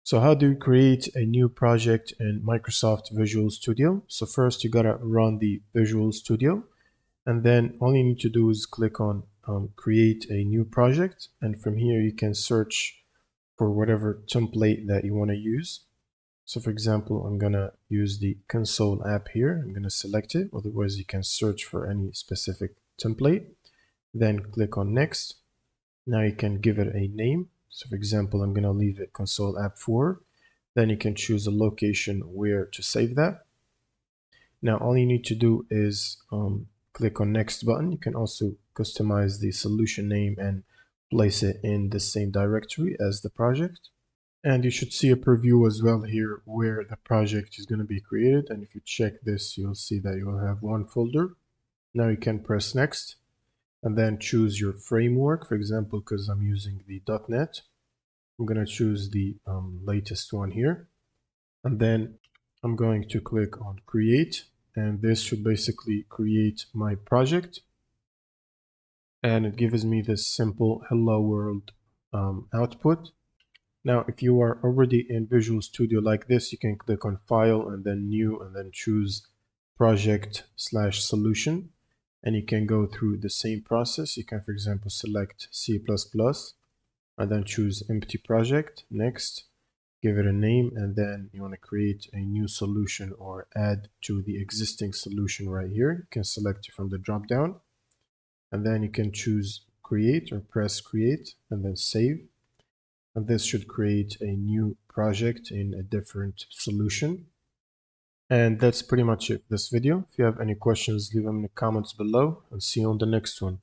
So how do you create a new project in Microsoft Visual Studio? So first you gotta run the Visual Studio, and then all you need to do is click on create a new project, and from here you can search for whatever template that you want to use. So for example, I'm gonna use the console app here. I'm gonna select it. Otherwise you can search for any specific template, then click on next. Now you can give it a name. So for example, I'm gonna leave it console app 4. Then you can choose a location where to save that. Now all you need to do is click on next button. You can also customize the solution name and place it in the same directory as the project. And you should see a preview as well here where the project is going to be created. And if you check this, you'll see that you'll have one folder. Now you can press next and then choose your framework. For example, because I'm using the .NET, I'm going to choose the latest one here. And then I'm going to click on create. And this should basically create my project. And it gives me this simple hello world output. Now, if you are already in Visual Studio like this, you can click on File and then New and then choose Project/Solution. And you can go through the same process. You can, for example, select C++ and then choose Empty Project. Next, give it a name, and then you want to create a new solution or add to the existing solution right here. You can select it from the drop down. And then you can choose Create or press Create and then Save. And this should create a new project in a different solution. And that's pretty much it for this video. If you have any questions, leave them in the comments below, and see you on the next one.